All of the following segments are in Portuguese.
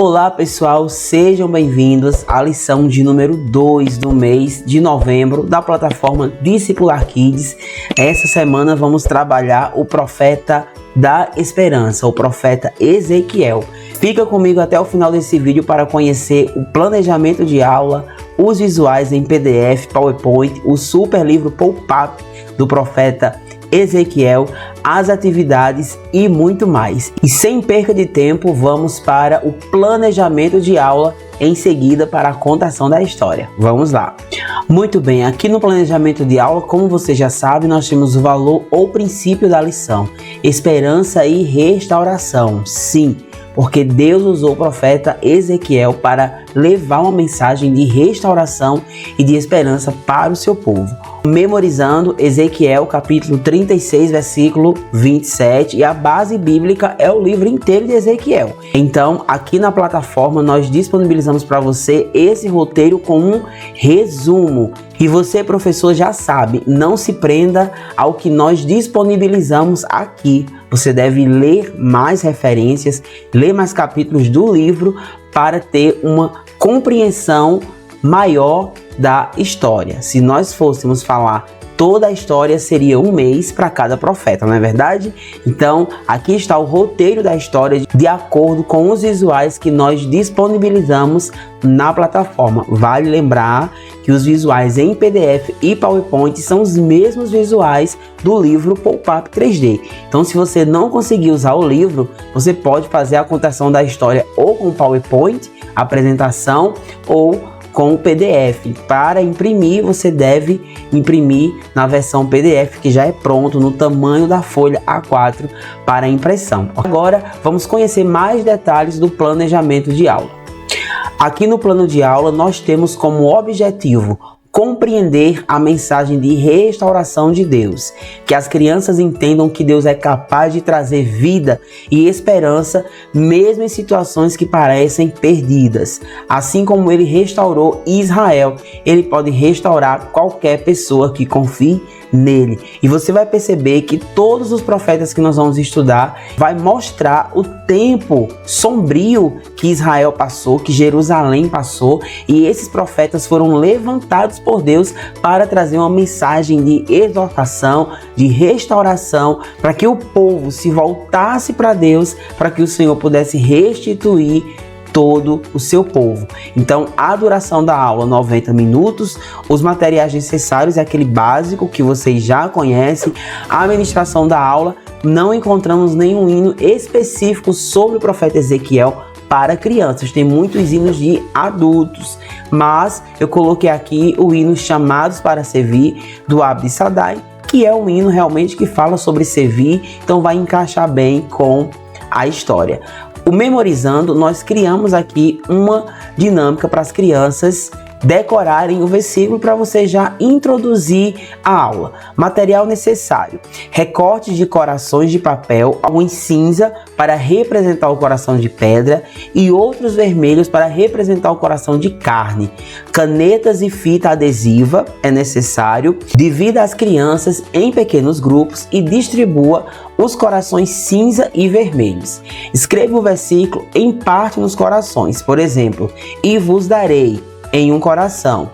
Olá pessoal, sejam bem-vindos à lição de número 2 do mês de novembro da plataforma Discipular Kids. Essa semana vamos trabalhar o profeta da esperança, o profeta Ezequiel. Fica comigo até o final desse vídeo para conhecer o planejamento de aula, os visuais em PDF, PowerPoint, o super livro Pop-up do profeta Ezequiel, as atividades e muito mais. E sem perca de tempo, vamos para o planejamento de aula, em seguida para a contação da história. Vamos lá. Muito bem, aqui no planejamento de aula, como você já sabe, nós temos o valor ou princípio da lição: esperança e restauração. Sim, porque Deus usou o profeta Ezequiel para levar uma mensagem de restauração e de esperança para o seu povo. Memorizando Ezequiel capítulo 36, versículo 27, e a base bíblica é o livro inteiro de Ezequiel. Então, aqui na plataforma nós disponibilizamos para você esse roteiro com um resumo. E você, professor, já sabe, não se prenda ao que nós disponibilizamos aqui. Você deve ler mais referências, ler mais capítulos do livro para ter uma compreensão maior da história. Se nós fôssemos falar toda a história, seria um mês para cada profeta, não é verdade? Então, aqui está o roteiro da história de acordo com os visuais que nós disponibilizamos na plataforma. Vale lembrar que os visuais em PDF e PowerPoint são os mesmos visuais do livro Pop-up 3D. Então, se você não conseguir usar o livro, você pode fazer a contação da história ou com PowerPoint, apresentação, ou com o PDF. Para imprimir, você deve imprimir na versão PDF que já é pronto no tamanho da folha A4 para impressão. Agora vamos conhecer mais detalhes do planejamento de aula. Aqui no plano de aula nós temos como objetivo compreender a mensagem de restauração de Deus, que as crianças entendam que Deus é capaz de trazer vida e esperança mesmo em situações que parecem perdidas. Assim como ele restaurou Israel, ele pode restaurar qualquer pessoa que confie nele. E você vai perceber que todos os profetas que nós vamos estudar vai mostrar o tempo sombrio que Israel passou, que Jerusalém passou, e esses profetas foram levantados por Deus para trazer uma mensagem de exortação, de restauração, para que o povo se voltasse para Deus, para que o Senhor pudesse restituir todo o seu povo. Então, a duração da aula 90 minutos, os materiais necessários é aquele básico que vocês já conhecem. A administração da aula, não encontramos nenhum hino específico sobre o profeta Ezequiel para crianças, tem muitos hinos de adultos, mas eu coloquei aqui o hino Chamados para Servir, do Abdi Sadai, que é um hino realmente que fala sobre servir, então vai encaixar bem com a história. O Memorizando, nós criamos aqui uma dinâmica para as crianças decorarem o versículo para você já introduzir a aula. Material necessário: recortes de corações de papel, alguns cinza para representar o coração de pedra e outros vermelhos para representar o coração de carne. Canetas e fita adesiva é necessário. Divida as crianças em pequenos grupos e distribua os corações cinza e vermelhos. Escreva o versículo em parte nos corações. Por exemplo, e vos darei em um coração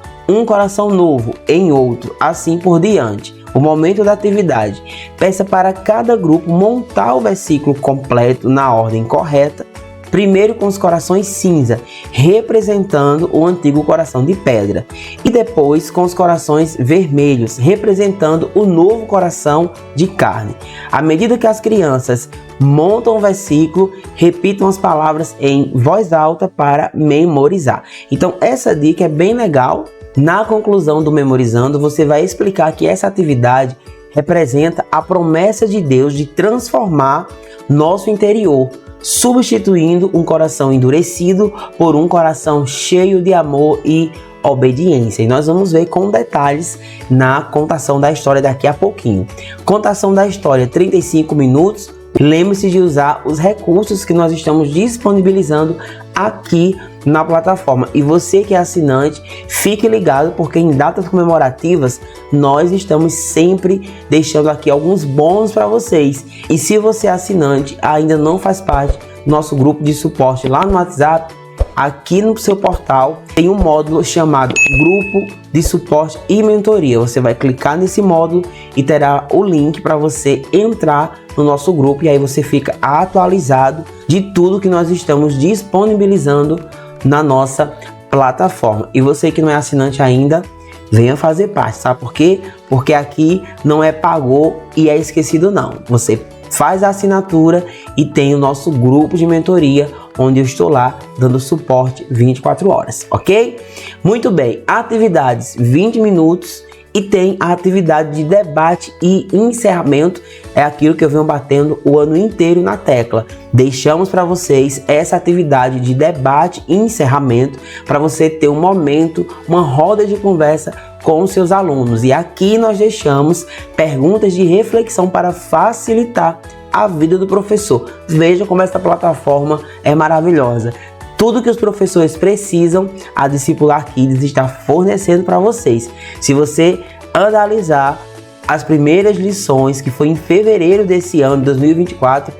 novo em outro, assim por diante. O momento da atividade: peça para cada grupo montar o versículo completo na ordem correta, primeiro com os corações cinza, representando o antigo coração de pedra, e depois com os corações vermelhos, representando o novo coração de carne. À medida que as crianças montam o versículo, repitam as palavras em voz alta para memorizar. Então essa dica é bem legal. Na conclusão do Memorizando, você vai explicar que essa atividade representa a promessa de Deus de transformar nosso interior, substituindo um coração endurecido por um coração cheio de amor e obediência. E nós vamos ver com detalhes na contação da história daqui a pouquinho. Contação da história, 35 minutos. Lembre-se de usar os recursos que nós estamos disponibilizando aqui na plataforma. E você que é assinante, fique ligado, porque em datas comemorativas nós estamos sempre deixando aqui alguns bônus para vocês. E se você é assinante, ainda não faz parte nosso grupo de suporte lá no WhatsApp, aqui no seu portal tem um módulo chamado Grupo de Suporte e Mentoria. Você vai clicar nesse módulo e terá o link para você entrar no nosso grupo, e aí você fica atualizado de tudo que nós estamos disponibilizando na nossa plataforma. E você que não é assinante ainda, venha fazer parte, sabe por quê? Porque aqui não é pagou e é esquecido não. Você faz a assinatura e tem o nosso grupo de mentoria, onde eu estou lá dando suporte 24 horas, ok? Muito bem, atividades 20 minutos e tem a atividade de debate e encerramento, é aquilo que eu venho batendo o ano inteiro na tecla. Deixamos para vocês essa atividade de debate e encerramento para você ter um momento, uma roda de conversa com os seus alunos. E aqui nós deixamos perguntas de reflexão para facilitar a vida do professor. Veja como essa plataforma é maravilhosa. Tudo que os professores precisam, a Discipular Kids está fornecendo para vocês. Se você analisar as primeiras lições, que foi em fevereiro desse ano, 2024,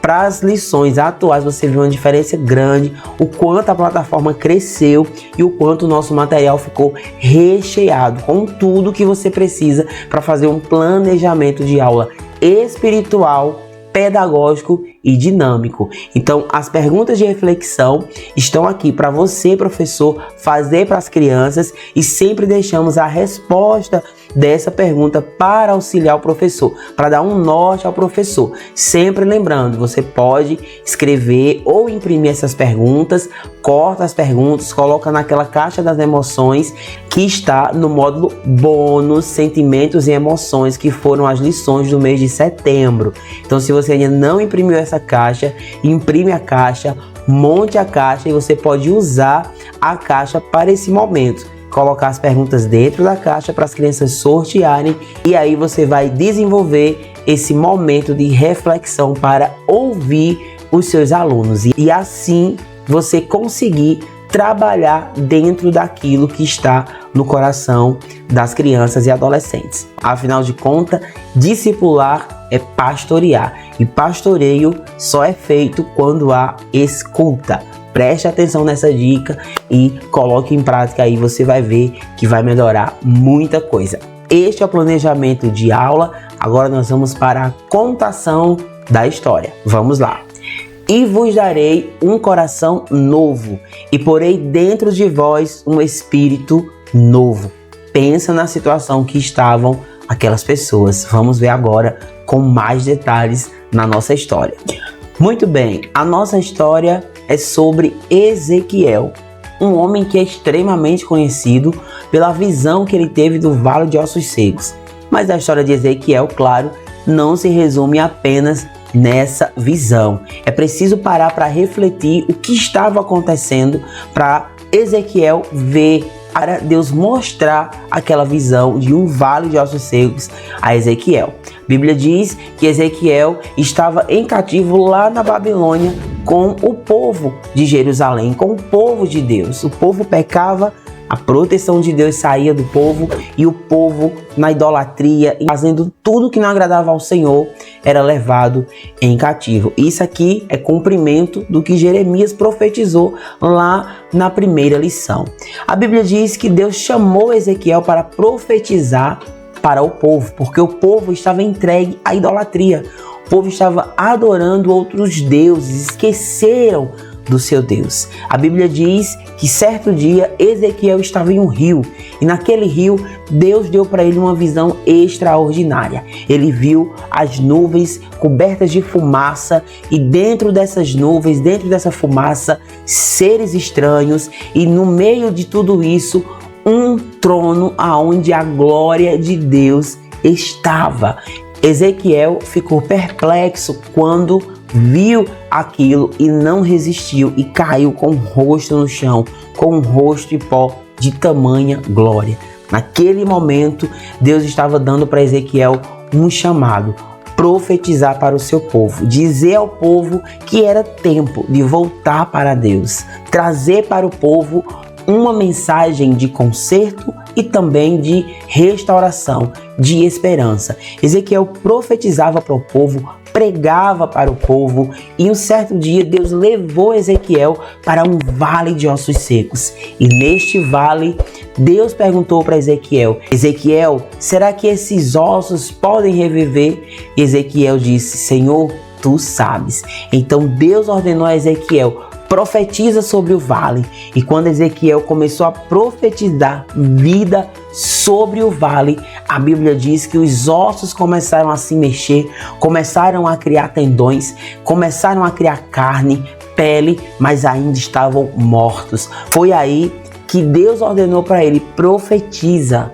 para as lições atuais, você vê uma diferença grande, o quanto a plataforma cresceu e o quanto o nosso material ficou recheado com tudo que você precisa para fazer um planejamento de aula espiritual, pedagógico e dinâmico. Então, as perguntas de reflexão estão aqui para você, professor, fazer para as crianças, e sempre deixamos a resposta dessa pergunta para auxiliar o professor, para dar um norte ao professor. Sempre lembrando, você pode escrever ou imprimir essas perguntas, corta as perguntas, coloca naquela caixa das emoções que está no módulo bônus Sentimentos e Emoções, que foram as lições do mês de setembro. Então, se você ainda não imprimiu essa caixa, imprime a caixa, monte a caixa, e você pode usar a caixa para esse momento. Colocar as perguntas dentro da caixa para as crianças sortearem, e aí você vai desenvolver esse momento de reflexão para ouvir os seus alunos e assim você conseguir trabalhar dentro daquilo que está no coração das crianças e adolescentes. Afinal de contas, discipular é pastorear, e pastoreio só é feito quando há escuta. Preste atenção nessa dica e coloque em prática, aí você vai ver que vai melhorar muita coisa. Este é o planejamento de aula. Agora nós vamos para a contação da história. Vamos lá. E vos darei um coração novo, e porei dentro de vós um espírito novo. Pensa na situação que estavam aquelas pessoas. Vamos ver agora com mais detalhes na nossa história. Muito bem, a nossa história é sobre Ezequiel, um homem que é extremamente conhecido pela visão que ele teve do Vale de Ossos Secos. Mas a história de Ezequiel, claro, não se resume apenas nessa visão. É preciso parar para refletir o que estava acontecendo para Ezequiel ver, para Deus mostrar aquela visão de um vale de ossos secos a Ezequiel. A Bíblia diz que Ezequiel estava em cativo lá na Babilônia com o povo de Jerusalém, com o povo de Deus. O povo pecava, a proteção de Deus saía do povo, e o povo na idolatria, fazendo tudo que não agradava ao Senhor, era levado em cativo. Isso aqui é cumprimento do que Jeremias profetizou lá na primeira lição. A Bíblia diz que Deus chamou Ezequiel para profetizar para o povo, porque o povo estava entregue à idolatria. O povo estava adorando outros deuses, esqueceram do seu Deus. A Bíblia diz que certo dia Ezequiel estava em um rio, e naquele rio Deus deu para ele uma visão extraordinária. Ele viu as nuvens cobertas de fumaça, e dentro dessas nuvens, dentro dessa fumaça, seres estranhos, e no meio de tudo isso, um trono aonde a glória de Deus estava. Ezequiel ficou perplexo quando viu aquilo e não resistiu, e caiu com o rosto no chão, com o rosto em pó, de tamanha glória. Naquele momento, Deus estava dando para Ezequiel um chamado: profetizar para o seu povo, dizer ao povo que era tempo de voltar para Deus, trazer para o povo uma mensagem de conserto e também de restauração, de esperança. Ezequiel profetizava para o povo pregava para o povo, e um certo dia Deus levou Ezequiel para um vale de ossos secos. E neste vale, Deus perguntou para Ezequiel: Ezequiel, será que esses ossos podem reviver? E Ezequiel disse: Senhor, tu sabes. Então Deus ordenou a Ezequiel: profetiza sobre o vale. E quando Ezequiel começou a profetizar vida sobre o vale, a Bíblia diz que os ossos começaram a se mexer, começaram a criar tendões, começaram a criar carne, pele, mas ainda estavam mortos. Foi aí que Deus ordenou para ele: profetiza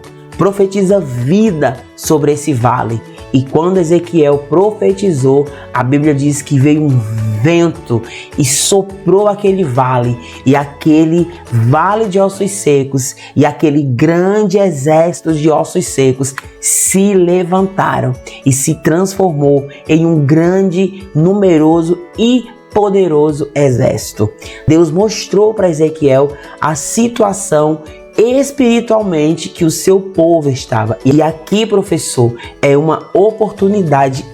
vida sobre esse vale. E quando Ezequiel profetizou, a Bíblia diz que veio um vento e soprou aquele vale, e aquele vale de ossos secos e aquele grande exército de ossos secos se levantaram e se transformou em um grande, numeroso e poderoso exército. Deus mostrou para Ezequiel a situação espiritualmente que o seu povo estava. E aqui, professor, é uma oportunidade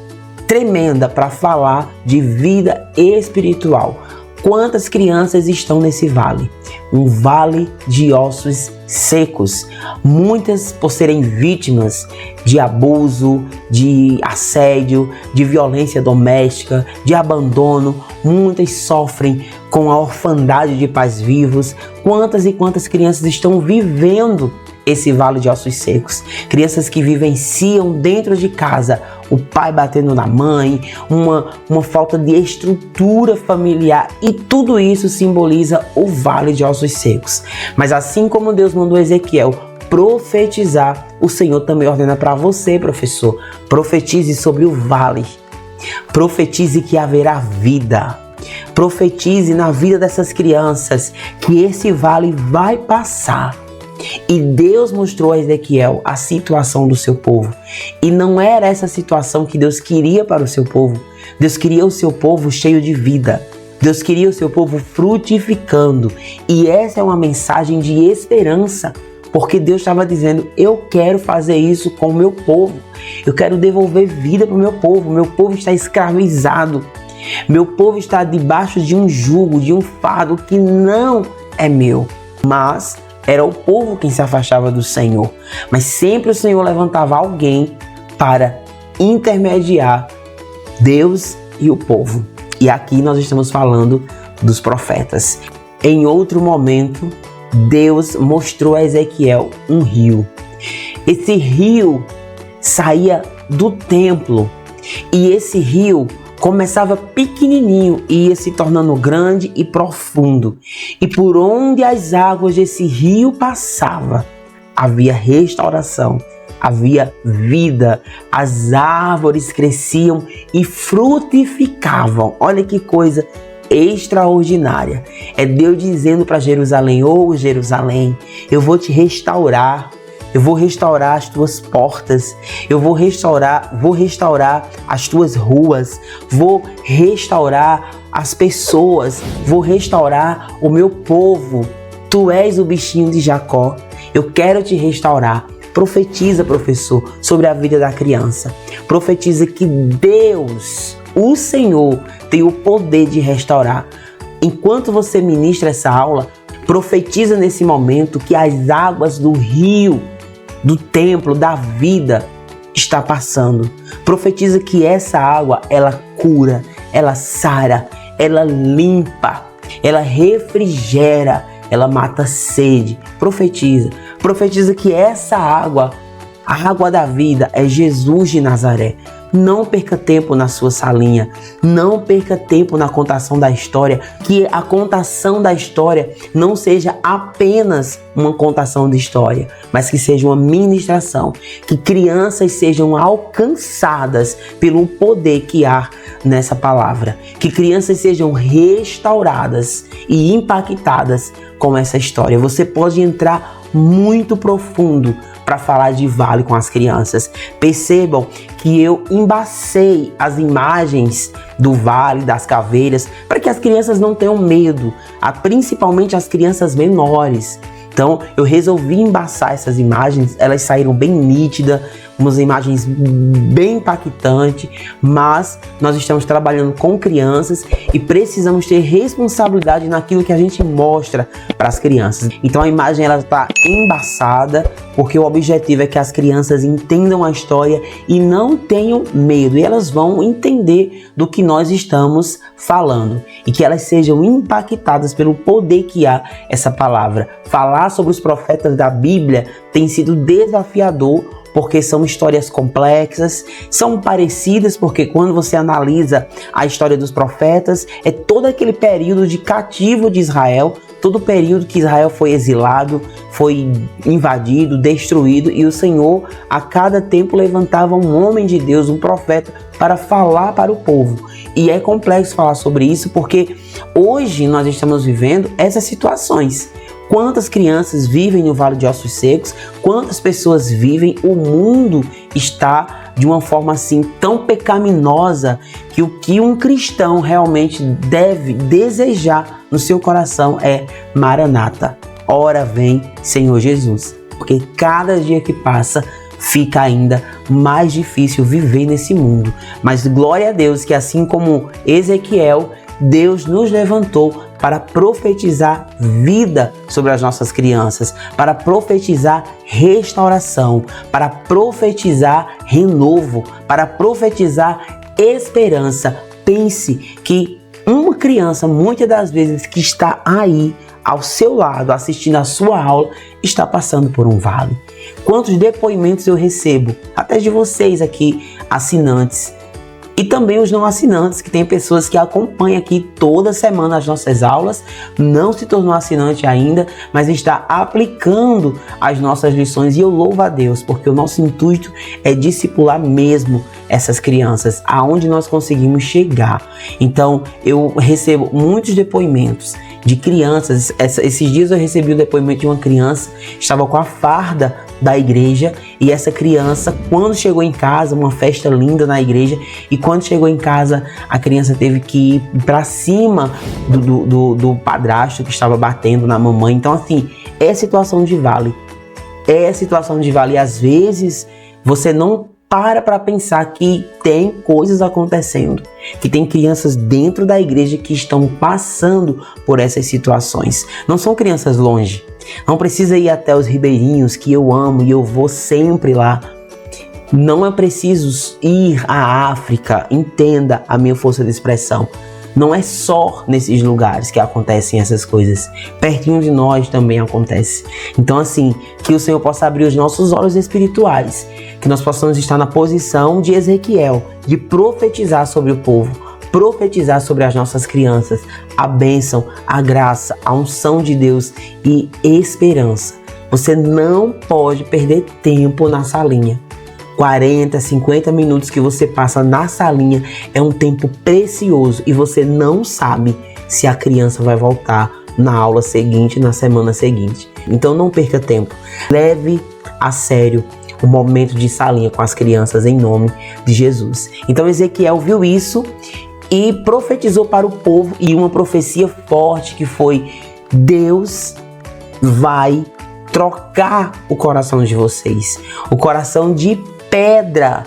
tremenda para falar de vida espiritual. Quantas crianças estão nesse vale? Um vale de ossos secos. Muitas por serem vítimas de abuso, de assédio, de violência doméstica, de abandono. Muitas sofrem com a orfandade de pais vivos. Quantas e quantas crianças estão vivendo esse vale de ossos secos? Crianças que vivenciam dentro de casa o pai batendo na mãe, uma falta de estrutura familiar, e tudo isso simboliza o vale de ossos secos. Mas assim como Deus mandou Ezequiel profetizar, o Senhor também ordena para você, professor: profetize sobre o vale, profetize que haverá vida. Profetize na vida dessas crianças que esse vale vai passar. E Deus mostrou a Ezequiel a situação do seu povo. E não era essa situação que Deus queria para o seu povo. Deus queria o seu povo cheio de vida. Deus queria o seu povo frutificando. E essa é uma mensagem de esperança. Porque Deus estava dizendo: eu quero fazer isso com o meu povo. Eu quero devolver vida para o meu povo. Meu povo está escravizado. Meu povo está debaixo de um jugo, de um fardo que não é meu. Mas era o povo quem se afastava do Senhor. Mas sempre o Senhor levantava alguém para intermediar Deus e o povo. E aqui nós estamos falando dos profetas. Em outro momento, Deus mostrou a Ezequiel um rio. Esse rio saía do templo. E esse rio começava pequenininho e ia se tornando grande e profundo. E por onde as águas desse rio passavam, havia restauração, havia vida. As árvores cresciam e frutificavam. Olha que coisa extraordinária. É Deus dizendo para Jerusalém: ô Jerusalém, eu vou te restaurar. Eu vou restaurar as tuas portas, eu vou restaurar as tuas ruas, vou restaurar as pessoas, vou restaurar o meu povo. Tu és o bichinho de Jacó, eu quero te restaurar. Profetiza, professor, sobre a vida da criança. Profetiza que Deus, o Senhor, tem o poder de restaurar. Enquanto você ministra essa aula, profetiza nesse momento que as águas do rio, do templo, da vida, está passando. Profetiza que essa água, ela cura, ela sara, ela limpa, ela refrigera, ela mata a sede. Profetiza que essa água, a água da vida, é Jesus de Nazaré. Não perca tempo na sua salinha, não perca tempo na contação da história, que a contação da história não seja apenas uma contação de história, mas que seja uma ministração, que crianças sejam alcançadas pelo poder que há nessa palavra, que crianças sejam restauradas e impactadas com essa história. Você pode entrar muito profundo para falar de vale com as crianças. Percebam que eu embacei as imagens do vale, das caveiras, para que as crianças não tenham medo, principalmente as crianças menores. Então eu resolvi embaçar essas imagens, elas saíram bem nítidas, umas imagens bem impactantes, mas nós estamos trabalhando com crianças e precisamos ter responsabilidade naquilo que a gente mostra para as crianças. Então a imagem ela está embaçada, porque o objetivo é que as crianças entendam a história e não tenham medo, e elas vão entender do que nós estamos falando e que elas sejam impactadas pelo poder que há essa palavra. Falar sobre os profetas da Bíblia tem sido desafiador, porque são histórias complexas, são parecidas, porque quando você analisa a história dos profetas, é todo aquele período de cativo de Israel, todo o período que Israel foi exilado, foi invadido, destruído, e o Senhor a cada tempo levantava um homem de Deus, um profeta, para falar para o povo. E é complexo falar sobre isso, porque hoje nós estamos vivendo essas situações. Quantas crianças vivem no Vale de Ossos Secos? Quantas pessoas vivem? O mundo está de uma forma assim tão pecaminosa que o que um cristão realmente deve desejar no seu coração é Maranata. Ora vem, Senhor Jesus. Porque cada dia que passa fica ainda mais difícil viver nesse mundo. Mas glória a Deus que assim como Ezequiel, Deus nos levantou para profetizar vida sobre as nossas crianças, para profetizar restauração, para profetizar renovo, para profetizar esperança. Pense que uma criança, muitas das vezes, que está aí ao seu lado, assistindo a sua aula, está passando por um vale. Quantos depoimentos eu recebo, até de vocês aqui, assinantes, e também os não assinantes, que tem pessoas que acompanham aqui toda semana as nossas aulas, não se tornou assinante ainda, mas está aplicando as nossas lições, e eu louvo a Deus, porque o nosso intuito é discipular mesmo essas crianças, aonde nós conseguimos chegar. Então eu recebo muitos depoimentos de crianças. Esses dias eu recebi o depoimento de uma criança, estava com a farda da igreja, e essa criança, quando chegou em casa, uma festa linda na igreja, e quando chegou em casa, a criança teve que ir para cima do padrasto que estava batendo na mamãe. Então assim, é situação de vale. É situação de vale. E às vezes você não para pensar que tem coisas acontecendo, que tem crianças dentro da igreja que estão passando por essas situações. Não são crianças longe, não precisa ir até os ribeirinhos, que eu amo e eu vou sempre lá. Não é preciso ir à África, entenda a minha força de expressão. Não é só nesses lugares que acontecem essas coisas. Pertinho de nós também acontece. Então assim, que o Senhor possa abrir os nossos olhos espirituais, que nós possamos estar na posição de Ezequiel, de profetizar sobre o povo, profetizar sobre as nossas crianças, a bênção, a graça, a unção de Deus e esperança. Você não pode perder tempo na salinha. 40, 50 minutos que você passa na salinha é um tempo precioso, e você não sabe se a criança vai voltar na aula seguinte, na semana seguinte. Então não perca tempo. Leve a sério o momento de salinha com as crianças em nome de Jesus. Então Ezequiel viu isso e profetizou para o povo, e uma profecia forte que foi: Deus vai trocar o coração de vocês. O coração de pedra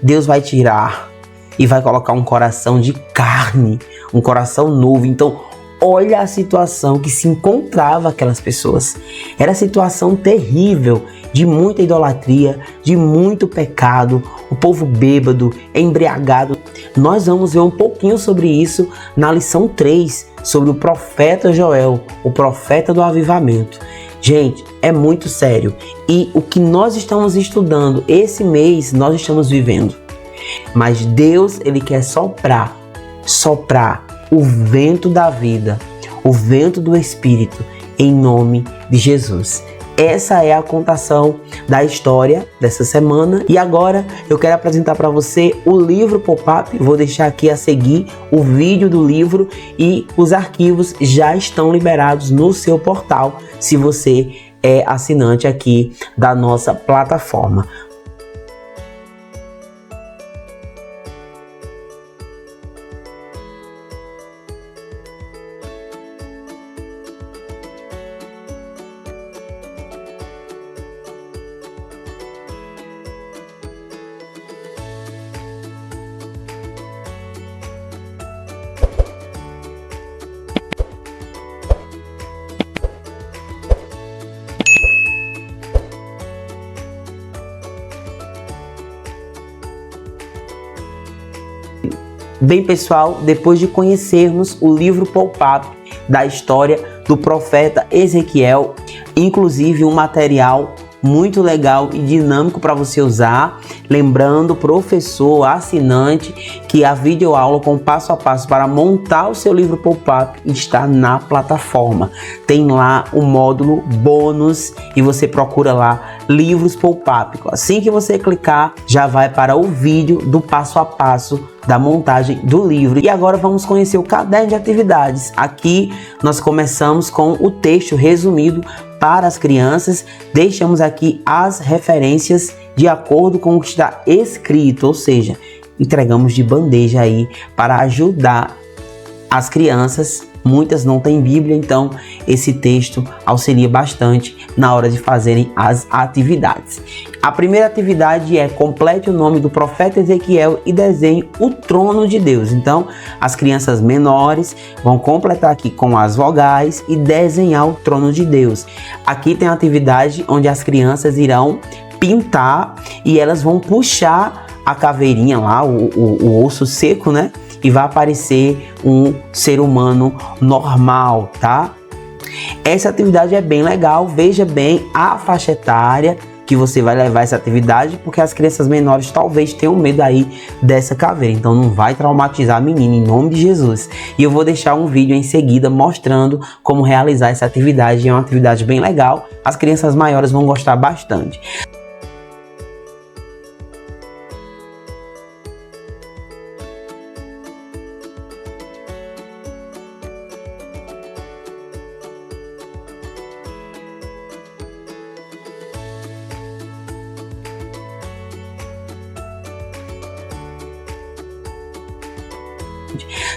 Deus vai tirar e vai colocar um coração de carne, um coração novo. Então olha a situação que se encontrava aquelas pessoas. Era situação terrível, de muita idolatria, de muito pecado, o povo bêbado, embriagado. Nós vamos ver um pouquinho sobre isso na lição 3, sobre o profeta Joel, o profeta do avivamento. Gente, é muito sério. E o que nós estamos estudando esse mês, nós estamos vivendo. Mas Deus, Ele quer soprar o vento da vida, o vento do Espírito, em nome de Jesus. Essa é a contação da história dessa semana. E agora eu quero apresentar para você o livro Pop-Up. Vou deixar aqui a seguir o vídeo do livro, e os arquivos já estão liberados no seu portal, se você é assinante aqui da nossa plataforma. Bem, pessoal, depois de conhecermos o livro Pop-Up da história do profeta Ezequiel, inclusive um material muito legal e dinâmico para você usar. Lembrando, professor, assinante, que a videoaula com passo a passo para montar o seu livro Pop-Up está na plataforma. Tem lá o módulo bônus e você procura lá livros Pop-Up. Assim que você clicar, já vai para o vídeo do passo a passo da montagem do livro. E agora vamos conhecer o caderno de atividades. Aqui nós começamos com o texto resumido para as crianças. Deixamos aqui as referências de acordo com o que está escrito, ou seja, entregamos de bandeja aí para ajudar as crianças. Muitas não têm Bíblia, então esse texto auxilia bastante na hora de fazerem as atividades. A primeira atividade é: complete o nome do profeta Ezequiel e desenhe o trono de Deus. Então, as crianças menores vão completar aqui com as vogais e desenhar o trono de Deus. Aqui tem a atividade onde as crianças irão pintar e elas vão puxar a caveirinha lá, o osso seco, né? E vai aparecer um ser humano normal, tá? Essa atividade é bem legal. Veja bem a faixa etária que você vai levar essa atividade, porque as crianças menores talvez tenham medo aí dessa caveira. Então não vai traumatizar a menina, em nome de Jesus. E eu vou deixar um vídeo em seguida mostrando como realizar essa atividade. É uma atividade bem legal. As crianças maiores vão gostar bastante.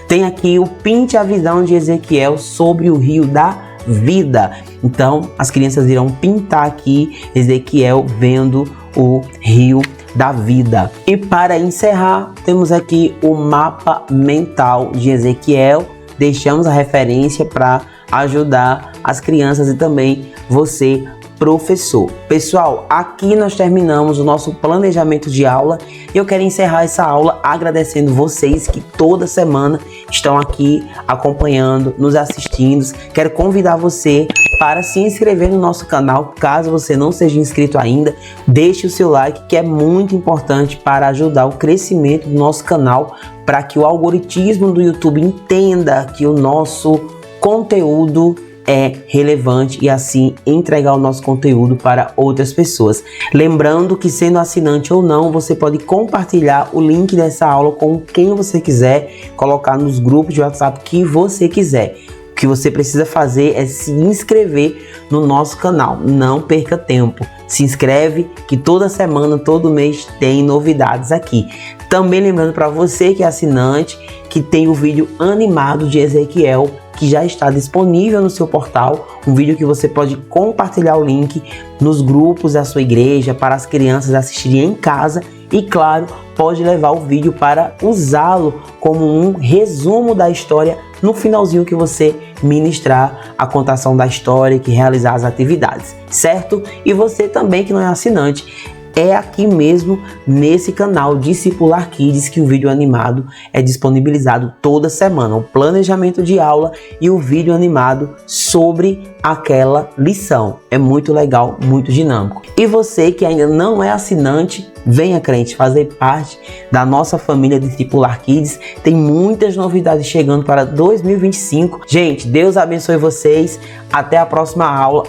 Tem aqui o pinte a visão de Ezequiel sobre o rio da vida. Então, as crianças irão pintar aqui Ezequiel vendo o rio da vida. E para encerrar, temos aqui o mapa mental de Ezequiel. Deixamos a referência para ajudar as crianças e também você, professor. Pessoal, aqui nós terminamos o nosso planejamento de aula. Eu quero encerrar essa aula agradecendo vocês que toda semana estão aqui acompanhando, nos assistindo. Quero convidar você para se inscrever no nosso canal, caso você não seja inscrito ainda. Deixe o seu like, que é muito importante para ajudar o crescimento do nosso canal, para que o algoritmo do YouTube entenda que o nosso conteúdo é relevante e assim entregar o nosso conteúdo para outras pessoas. Lembrando que, sendo assinante ou não, você pode compartilhar o link dessa aula com quem você quiser, colocar nos grupos de WhatsApp que você quiser. O que você precisa fazer é se inscrever no nosso canal. Não perca tempo. Se inscreve que toda semana, todo mês tem novidades aqui. Também lembrando para você que é assinante, que tem o vídeo animado de Ezequiel, que já está disponível no seu portal, um vídeo que você pode compartilhar o link nos grupos da sua igreja para as crianças assistirem em casa e, claro, pode levar o vídeo para usá-lo como um resumo da história no finalzinho que você ministrar a contação da história, que realizar as atividades, certo? E você também que não é assinante, é aqui mesmo nesse canal Discipular Kids que o vídeo animado é disponibilizado toda semana, o planejamento de aula e o vídeo animado sobre aquela lição. É muito legal, muito dinâmico. E você que ainda não é assinante, venha, crente, fazer parte da nossa família Discipular Kids. Tem muitas novidades chegando para 2025. Gente, Deus abençoe vocês. Até a próxima aula.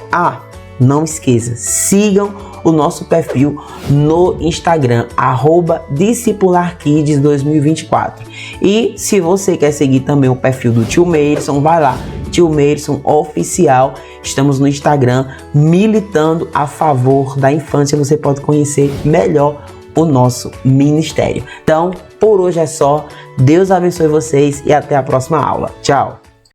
Não esqueça, sigam o nosso perfil no Instagram, @DiscipularKids2024. E se você quer seguir também o perfil do Tio Meirson, vai lá, Tio Meirson Oficial. Estamos no Instagram militando a favor da infância. Você pode conhecer melhor o nosso ministério. Então, por hoje é só. Deus abençoe vocês e até a próxima aula. Tchau!